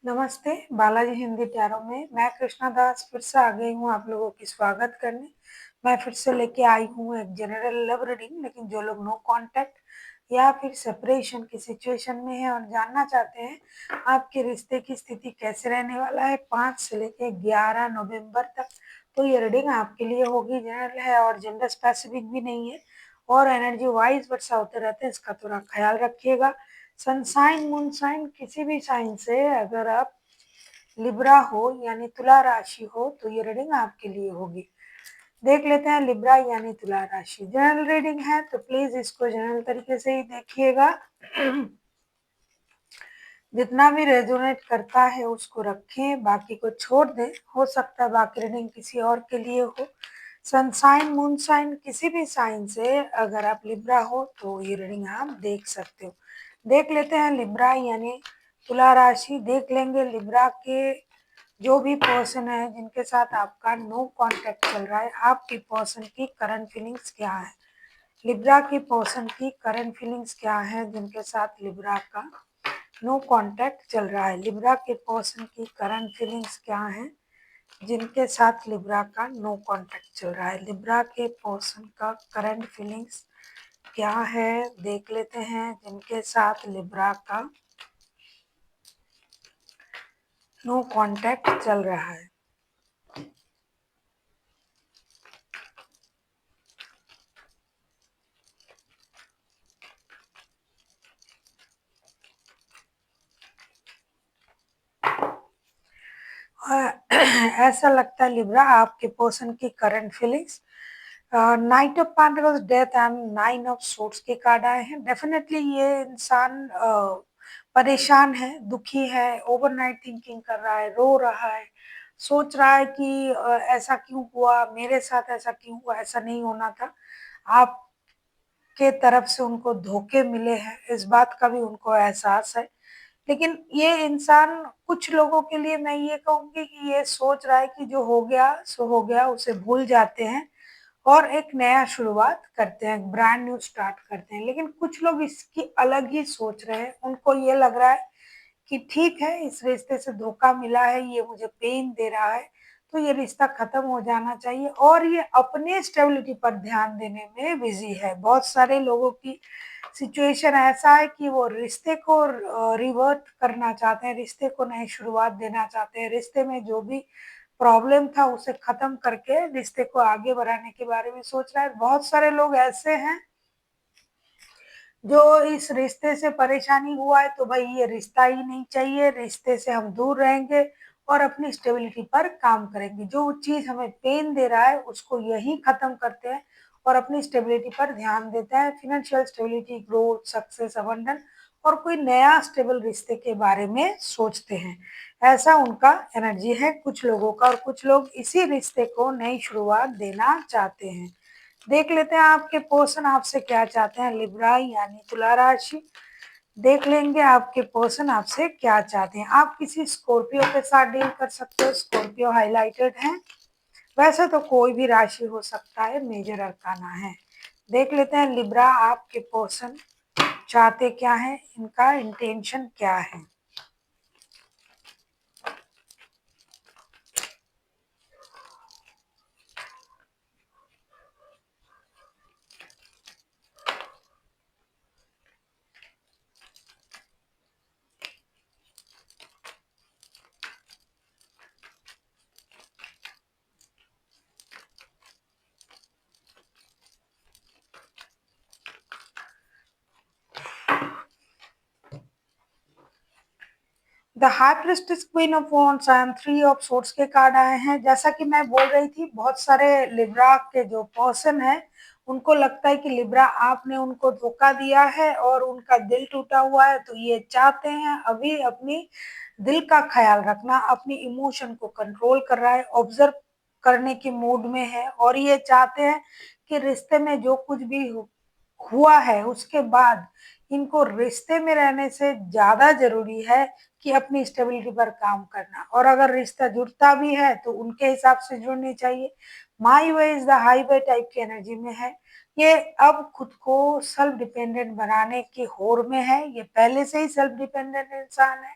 नमस्ते, बालाजी हिंदी प्यारों में मैं कृष्णा दास फिर से आ गई हूँ आप लोगों की स्वागत करने। मैं फिर से लेके आई हूँ एक जनरल लव रीडिंग, लेकिन जो लोग नो कांटेक्ट या फिर सेपरेशन की सिचुएशन में हैं और जानना चाहते हैं आपके रिश्ते की स्थिति कैसे रहने वाला है 5 से लेके 11 नवंबर तक, तो ये रीडिंग आपके लिए होगी। जनरल है और जेंडर स्पेसिफिक भी नहीं है और एनर्जी वाइज वर्षा होते रहते हैं, इसका थोड़ा ख्याल रखिएगा। सनसाइन मूनसाइन किसी भी साइन से अगर आप लिब्रा हो यानी तुला राशि हो तो ये रीडिंग आपके लिए होगी। देख लेते हैं लिब्रा यानी तुला राशि। जनरल रीडिंग है तो प्लीज इसको जनरल तरीके से ही देखिएगा। जितना भी रेजोनेट करता है उसको रखें, बाकी को छोड़ दें। हो सकता है बाकी रीडिंग किसी और के लिए हो। सनसाइन मूनसाइन किसी भी साइन से अगर आप लिब्रा हो तो ये रीडिंग आप देख सकते हो। देख लेते हैं लिब्रा यानी तुला राशि। देख लेंगे लिब्रा के जो भी पर्सन है जिनके साथ आपका नो कांटेक्ट चल रहा है, आपकी पर्सन की करंट फीलिंग्स क्या है। लिब्रा की पर्सन की करंट फीलिंग्स क्या है जिनके साथ लिब्रा का नो कांटेक्ट चल रहा है। लिब्रा के पर्सन की करंट फीलिंग्स क्या है जिनके साथ लिब्रा का नो कांटेक्ट चल रहा है। लिब्रा के पर्सन का करंट फीलिंग्स क्या है देख लेते हैं जिनके साथ लिब्रा का नो कांटेक्ट चल रहा है। ऐसा लगता है लिब्रा आपके पर्सन की current feelings night of pentacles death and 9 of swords के कार्ड आए हैं। डेफिनेटली ये इंसान परेशान है, दुखी है, ओवरनाइट थिंकिंग कर रहा है, रो रहा है, सोच रहा है कि ऐसा क्यों हुआ मेरे साथ, ऐसा क्यों हुआ, ऐसा नहीं होना था। आपके तरफ से उनको धोखे मिले हैं, इस बात का भी उनको एहसास है। लेकिन ये इंसान कुछ लोगों के लिए मैं ये कहूँगी कि ये सोच रहा है कि जो हो गया सो हो गया, उसे भूल जाते हैं और एक नया शुरुआत करते हैं, ब्रांड न्यू स्टार्ट करते हैं। लेकिन कुछ लोग इसकी अलग ही सोच रहे हैं। उनको ये लग रहा है कि ठीक है, इस रिश्ते से धोखा मिला है, ये मुझे पेन दे रहा है, तो ये रिश्ता खत्म हो जाना चाहिए और ये अपने स्टेबिलिटी पर ध्यान देने में बिजी है। बहुत सारे लोगों की सिचुएशन ऐसा है कि वो रिश्ते को रिवर्ट करना चाहते हैं, रिश्ते को नई शुरुआत देना चाहते हैं, रिश्ते में जो भी प्रॉब्लम था उसे खत्म करके रिश्ते को आगे बढ़ाने के बारे में सोच रहा है। बहुत सारे लोग ऐसे हैं जो इस रिश्ते से परेशानी हुआ है तो भाई ये रिश्ता ही नहीं चाहिए, रिश्ते से हम दूर रहेंगे और अपनी स्टेबिलिटी पर काम करेंगे। जो चीज हमें पेन दे रहा है उसको यही खत्म करते हैं और अपनी स्टेबिलिटी पर ध्यान देते हैं। Financial stability, growth, success, abandon और कोई नया स्टेबल रिश्ते के बारे में सोचते हैं। ऐसा उनका एनर्जी है कुछ लोगों का, और कुछ लोग इसी रिश्ते को नई शुरुआत देना चाहते हैं। देख लेते हैं आपके पर्सन आपसे क्या चाहते हैं। लिब्रा यानी तुला राशि। देख लेंगे आपके पर्सन आपसे क्या चाहते हैं। आप किसी स्कॉर्पियो के साथ डील कर सकते हो, स्कॉर्पियो हाईलाइटेड है। वैसे तो कोई भी राशि हो सकता है, मेजर अरकाना है। देख लेते हैं लिब्रा आपके पर्सन चाहते क्या है, इनका इंटेंशन क्या है। The high priestess, queen of wands and 3 of swords के कार्ड आए हैं। जैसा कि मैं बोल रही थी, बहुत सारे लिब्रा के जो पर्सन है उनको लगता है कि लिब्रा आपने उनको धोखा दिया है और उनका दिल टूटा हुआ है, तो ये चाहते हैं अभी अपनी दिल का ख्याल रखना, अपनी इमोशन को कंट्रोल कर रहा है, ऑब्जर्व करने के मूड में है और ये चाहते हैं कि रिश्ते में जो कुछ भी हुआ है उसके बाद इनको रिश्ते में रहने से ज्यादा जरूरी है कि अपनी स्टेबिलिटी पर काम करना, और अगर रिश्ता जुड़ता भी है तो उनके हिसाब से जुड़नी चाहिए। My way is the highway type की एनर्जी में है। ये अब खुद को सेल्फ डिपेंडेंट बनाने की होड़ में है। ये पहले से ही सेल्फ डिपेंडेंट इंसान है,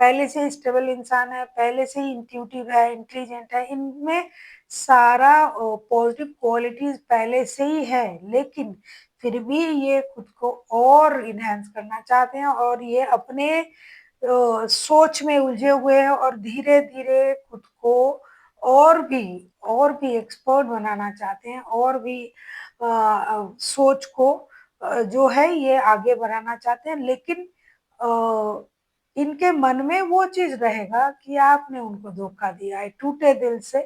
पहले से ही स्टेबल इंसान है, पहले से ही इंट्यूटिव है, इंटेलिजेंट है, इनमें सारा पॉजिटिव क्वालिटीज पहले से ही है, लेकिन फिर भी ये खुद को और इनहेंस करना चाहते हैं और ये अपने सोच में उलझे हुए हैं और धीरे धीरे खुद को और भी एक्सपर्ट बनाना चाहते हैं, और भी सोच को जो है ये आगे बढ़ाना चाहते हैं, लेकिन इनके मन में वो चीज रहेगा कि आपने उनको धोखा दिया है। टूटे दिल से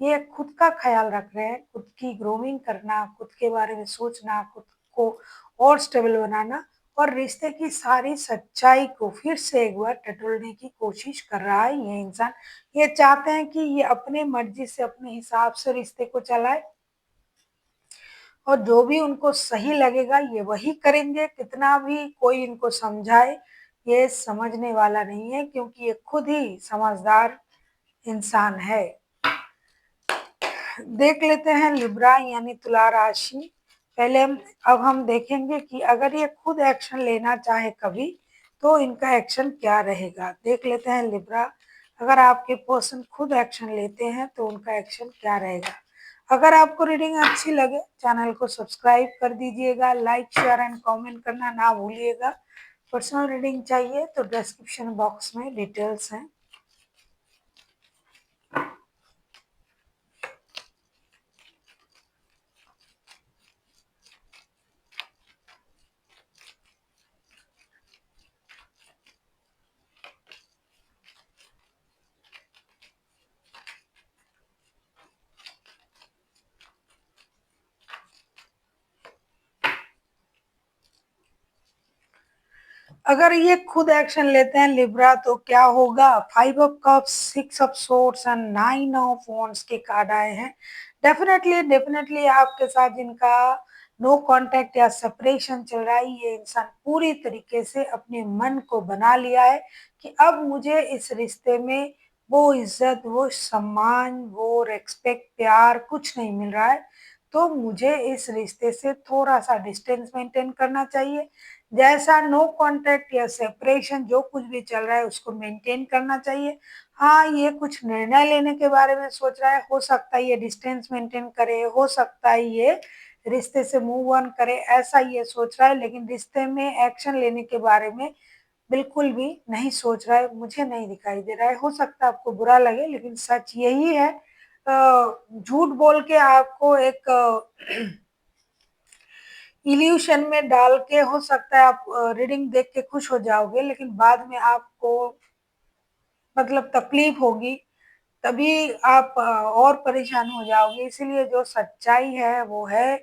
ये खुद का ख्याल रख रहे हैं, खुद की ग्रोमिंग करना, खुद के बारे में सोचना, खुद को और स्टेबल बनाना, और रिश्ते की सारी सच्चाई को फिर से एक बार टटोलने की कोशिश कर रहा है ये इंसान। ये चाहते हैं कि ये अपने मर्जी से अपने हिसाब से रिश्ते को चलाए, और जो भी उनको सही लगेगा ये वही करेंगे। कितना भी कोई इनको समझाए ये समझने वाला नहीं है, क्योंकि ये खुद ही समझदार इंसान है। देख लेते हैं लिब्रा यानी तुला राशि। पहले अब हम देखेंगे कि अगर ये खुद एक्शन लेना चाहे कभी तो इनका एक्शन क्या रहेगा। देख लेते हैं लिब्रा, अगर आपके पर्सन खुद एक्शन लेते हैं तो उनका एक्शन क्या रहेगा। अगर आपको रीडिंग अच्छी लगे चैनल को सब्सक्राइब कर दीजिएगा, लाइक शेयर एंड कमेंट करना ना भूलिएगा। पर्सनल रीडिंग चाहिए तो डिस्क्रिप्शन बॉक्स में डिटेल्स हैं। अगर ये खुद एक्शन लेते हैं लिब्रा तो क्या होगा। 5 of cups, 6 of swords and 9 of wands के कार्ड आए हैं। डेफिनेटली आपके साथ जिनका नो कांटेक्ट या सेपरेशन चल रहा है, ये इंसान पूरी तरीके से अपने मन को बना लिया है कि अब मुझे इस रिश्ते में वो इज्जत, वो सम्मान, वो रेस्पेक्ट, प्यार कुछ नहीं मिल रहा है, तो मुझे इस रिश्ते से थोड़ा सा डिस्टेंस मेंटेन करना चाहिए। जैसा नो कांटेक्ट या सेपरेशन जो कुछ भी चल रहा है उसको मेंटेन करना चाहिए। हाँ, ये कुछ निर्णय लेने के बारे में सोच रहा है, हो सकता है ये डिस्टेंस मेंटेन करे, हो सकता है ये रिश्ते से मूव ऑन करे, ऐसा ये सोच रहा है, लेकिन रिश्ते में एक्शन लेने के बारे में बिल्कुल भी नहीं सोच रहा है। मुझे नहीं दिखाई दे रहा है, हो सकता है आपको बुरा लगे लेकिन सच यही है। झूठ बोल के आपको एक इल्यूशन में डाल के हो सकता है आप रीडिंग देख के खुश हो जाओगे, लेकिन बाद में आपको मतलब तकलीफ होगी, तभी आप और परेशान हो जाओगे। इसीलिए जो सच्चाई है वो है,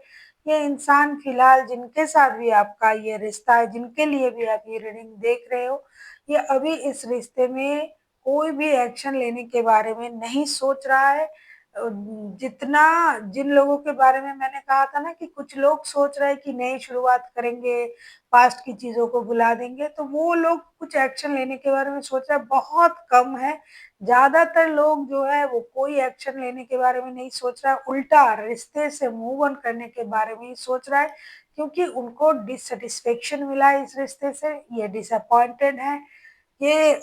ये इंसान फिलहाल जिनके साथ भी आपका ये रिश्ता है, जिनके लिए भी आप ये रीडिंग देख रहे हो, ये अभी इस रिश्ते में कोई भी एक्शन लेने के बारे में नहीं सोच रहा है। जितना जिन लोगों के बारे में मैंने कहा था ना कि कुछ लोग सोच रहे हैं कि नई शुरुआत करेंगे, पास्ट की चीजों को भुला देंगे, तो वो लोग कुछ एक्शन लेने के बारे में सोच रहे हैं, बहुत कम है। ज्यादातर लोग जो है वो कोई एक्शन लेने के बारे में नहीं सोच रहा है, उल्टा रिश्ते से मूव ऑन करने के बारे में ही सोच रहा है, क्योंकि उनको डिससेटिस्फेक्शन मिला है इस रिश्ते से, ये डिसअपॉइंटेड है, ये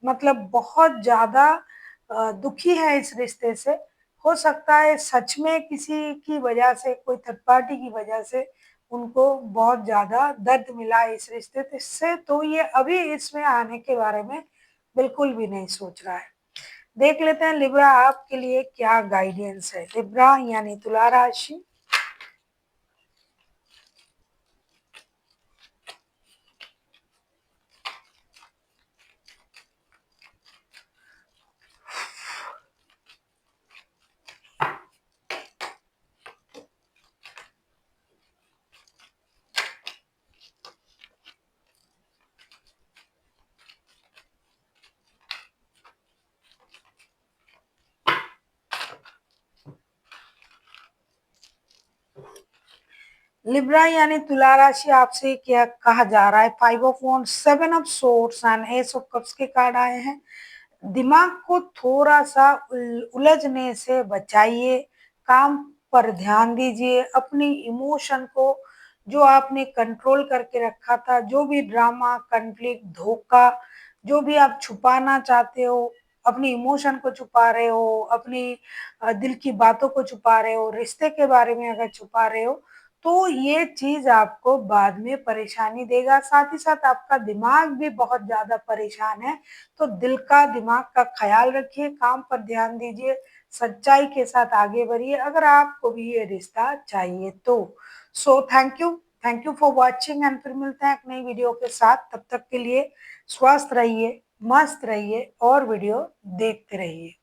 मतलब बहुत ज्यादा दुखी है इस रिश्ते से। हो सकता है सच में किसी की वजह से, कोई थर्ड पार्टी की वजह से उनको बहुत ज्यादा दर्द मिला है इस रिश्ते से, तो ये अभी इसमें आने के बारे में बिल्कुल भी नहीं सोच रहा है। देख लेते हैं लिब्रा आपके लिए क्या गाइडेंस है। लिब्रा यानी तुला राशि। लिब्रा यानी तुला राशि, आपसे क्या कहा जा रहा है? 5 of wands, 7 of swords and S of cups के कार्ड आए हैं। दिमाग को थोड़ा सा उलझने से बचाइए, काम पर ध्यान दीजिए, अपनी इमोशन को जो आपने कंट्रोल करके रखा था, जो भी ड्रामा, कन्फ्लिक्ट, धोखा, जो भी आप छुपाना चाहते हो, अपनी इमोशन को छुपा रहे हो, अपनी दिल की बातों को छुपा रहे हो, रिश्ते के बारे में अगर छुपा रहे हो, तो ये चीज आपको बाद में परेशानी देगा। साथ ही साथ आपका दिमाग भी बहुत ज्यादा परेशान है, तो दिल का, दिमाग का ख्याल रखिए, काम पर ध्यान दीजिए, सच्चाई के साथ आगे बढ़िए अगर आपको भी ये रिश्ता चाहिए तो। So thank you for watching and फिर मिलते हैं एक नई वीडियो के साथ। तब तक के लिए स्वस्थ रहिए, मस्त रहिए और वीडियो देखते रहिए।